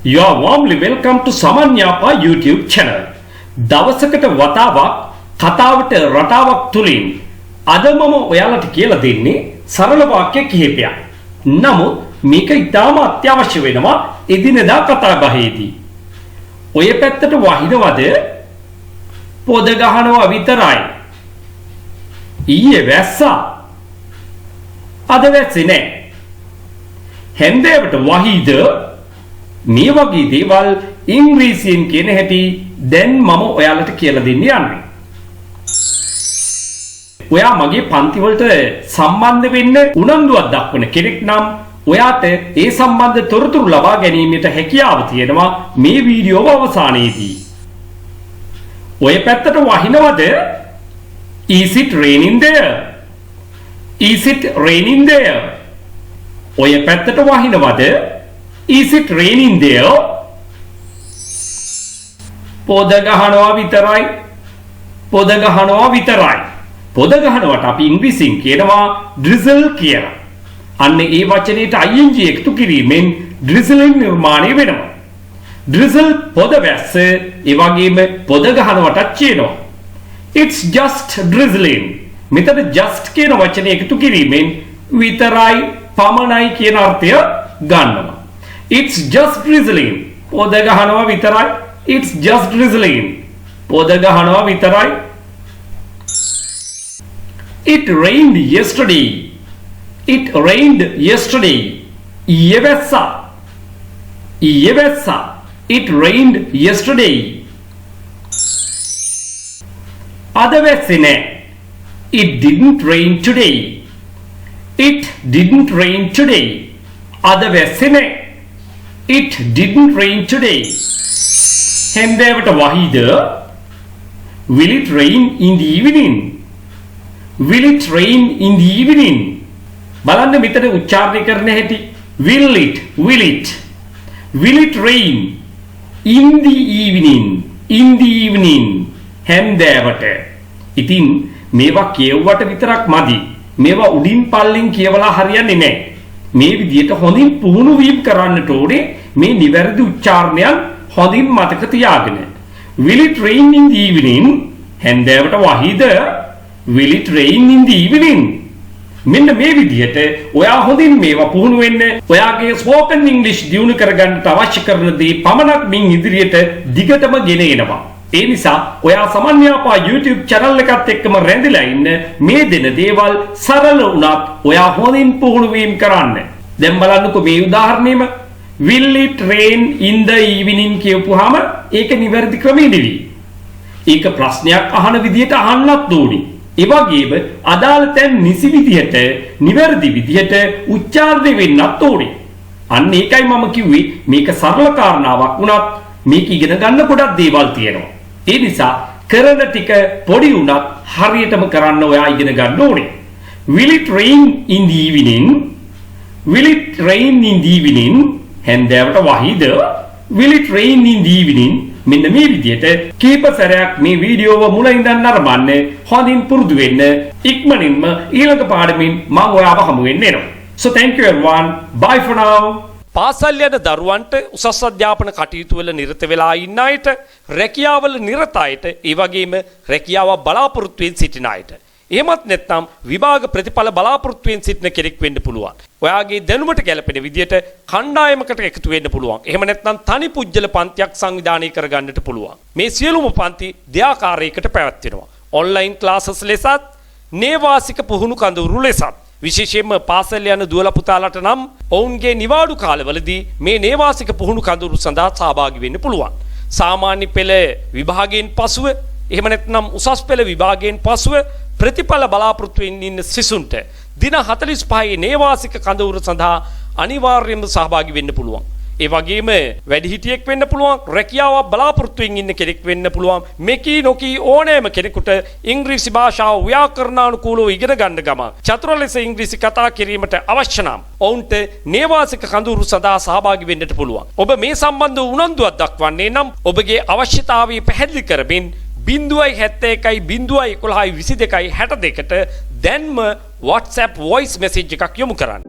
You are warmly welcome to Saman Yapa YouTube channel. දවසකට වතාවක් කතාවට රටාවක් තුලින් අද මම ඔයාලට කියලා දෙන්නේ සරල වාක්‍ය කිහිපයක්. නමුත් මේක ඉතාම අත්‍යවශ්‍ය වෙනවා එදිනෙදා කතා බහේදී. ඔය පැත්තට වහිනවද පොද ගහනවා විතරයි. ඊයේ වැස්සා අද වැස්සේ නැහැ. හැන්දෑවට වහිද මේ වගේ දේවල් ඉංග්‍රීසියෙන් කියන හැටි දැන් මම ඔයාලට කියලා දෙන්න යන්නේ. ඔයා මගේ පන්ති වලට සම්බන්ධ වෙන්න උනන්දුවක් දක්වන කෙනෙක් නම් ඔයාට ඒ සම්බන්ධ තොරතුරු ලබා ගැනීමට හැකියාව තියෙනවා මේ වීඩියෝව අවසානයේදී. ඔය පැත්තට වහිනවද? Is it raining there? Is it raining there? ඔය පැත්තට වහිනවද? Is it raining there? පොද ගහනවා විතරයි. පොද ගහනවා විතරයි. පොද ගහනවට අපි ඉංග්‍රීසියෙන් කියනවා drizzle කියලා. අන්න ඒ වචනේට ing එකතු කිරීමෙන් drizzling නිර්මාණය වෙනවා. drizzle පොද වැස්ස, ඒ වගේම පොද ගහනවටත් කියනවා. It's just drizzling. මෙතන just කියන වචනේ එකතු කිරීමෙන් විතරයි පමණයි කියන අර්ථය ගන්නවා. It's just drizzling. පොද ගහනවා විතරයි. It's just drizzling. පොද ගහනවා විතරයි. It rained yesterday. It rained yesterday. ඊයේ වැස්සා. ඊයේ වැස්සා. It rained yesterday. අද වැස්සේ නෑ. It didn't rain today. It didn't rain today. අද වැස්සේ නෑ. It didn't rain today. හැන්දෑවට වහිද? Will it rain in the evening? Will it rain in the evening? බලන්න මෙතන උච්චාරණය කරන හැටි. Will it? Will it? Will it rain in the evening? In the evening. හැන්දෑවට. ඉතින් මේවා කියවුවට විතරක් මදි. මේවා උඩින් පල්ලෙන් කියවලා හරියන්නේ නැහැ. මේ විදිහට හොඳින් පුහුණු වීම කරන්නට ඕනේ. මේ නිවැරදි උච්චාරණයන් හොඳින් මතක තියාගෙන. Will it rain in the evening? හැන්දෑවට වහිද? Will it rain in the evening? මෙන්න මේ විදිහට ඔයා හොඳින් මේවා පුහුණු වෙන්න. ඔයාගේ spoken English දියුණු කරගන්නට අවශ්‍ය කරන දේ පමණක් මින් ඉදිරියට දිගටම ගෙන එනවා. ඒ නිසා ඔයා සමන් යාපා YouTube channel එකත් එක්කම රැඳිලා ඉන්න. මේ දෙන දේවල් සරල වුණත් ඔයා හොඳින් පුහුණු වීම කරන්න. දැන් බලන්නකෝ මේ උදාහරණයම. Will it rain in the evening කියපුවාම ඒක නිවැරදි ක්‍රමෙ නෙවෙයි. ඒක ප්‍රශ්නයක් අහන විදිහට අහන්නත් ඕනේ. ඒ වගේම අදාළ තැන් නිසි විදිහට නිවැරදි විදිහට උච්චාරණය වෙන්නත් ඕනේ. අන්න ඒකයි මම කිව්වේ මේක සරල කාරණාවක් වුණත් මේක ඉගෙන ගන්න ගොඩක් දේවල් තියෙනවා. ඒ නිසා කරන ටික පොඩි වුණත් හරියටම කරන්න ඔයා ඉගෙන ගන්න ඕනේ. Will it rain in the evening? Will it rain in the evening? හැන්දෑවට වහිද? Will it rain in the evening? මෙන්න මේ විදිහට කීප සැරයක් මේ වීඩියෝව මුල ඉඳන් නරඹන්න. හොඳින් පුරුදු වෙන්න. ඉක්මනින්ම ඊළඟ පාඩමින් මම ඔයාව හමු වෙන්න එනවා. So thank you everyone. Bye for now. පාසල් යන දරුවන්ට උසස් අධ්‍යාපන කටයුතු වල නිරත වෙලා ඉන්න අයට, රැකියාවල නිරත අයට, ඒ වගේම රැකියාව බලාපොරොත්තු වෙන සිටින අයට, එහෙමත් නැත්නම් විභාග ප්‍රතිඵල බලාපොරොත්තු වෙන සිටින කෙනෙක් වෙන්න පුළුවන්. ඔයාගේ දැනුමට ගැලපෙන විදිහට කණ්ඩායමකට එකතු වෙන්න පුළුවන්. එහෙම නැත්නම් තනි පුජ්‍යල පන්තියක් සංවිධානය කරගන්නට පුළුවන්. මේ සියලුම පන්ති දෙආකාරයකට පැවැත්වෙනවා. ඔන්ලයින් ක්ලාසස් ලෙසත්, නේවාසික පුහුණු කඳවුරු ලෙසත්. විශේෂයෙන්ම පාසල් යන දුවලා පුතාලට නම් ඔවුන්ගේ නිවාඩු කාලවලදී මේ නේවාසික පුහුණු කඳවුරු සඳහා සහභාගී වෙන්න පුළුවන්. සාමාන්‍ය පෙළ විභාගයෙන් පසුව, එහෙම නැත්නම් උසස් පෙළ විභාගයෙන් පසුව ප්‍රතිඵල බලාපොරොත්තු වෙන්න ඉන්න සිසුන්ට දින 45 නේවාසික කඳවුර සඳහා අනිවාර්යයෙන්ම සහභාගී වෙන්න පුළුවන්. ඒ වගේම වැඩිහිටියෙක් වෙන්න පුළුවන්, රැකියාවක් බලාපොරොත්තු වෙමින් ඉන්න කෙනෙක් වෙන්න පුළුවන්. මෙකී නොකී ඕනෑම කෙනෙකුට ඉංග්‍රීසි භාෂාව ව්‍යාකරණානුකූලව ඉගෙන ගන්න ගමන් චතුර ලෙස ඉංග්‍රීසි කතා කිරීමට අවශ්‍ය නම් ඔවුන්ට නේවාසික කඳවුරු සඳහා සහභාගී වෙන්නට පුළුවන්. ඔබ මේ සම්බන්ධව උනන්දුවක් දක්වන්නේ නම් ඔබගේ අවශ්‍යතාවය පැහැදිලි කරමින් 071 011 22 62ට දැන්ම WhatsApp voice message එකක් යොමු කරන්න.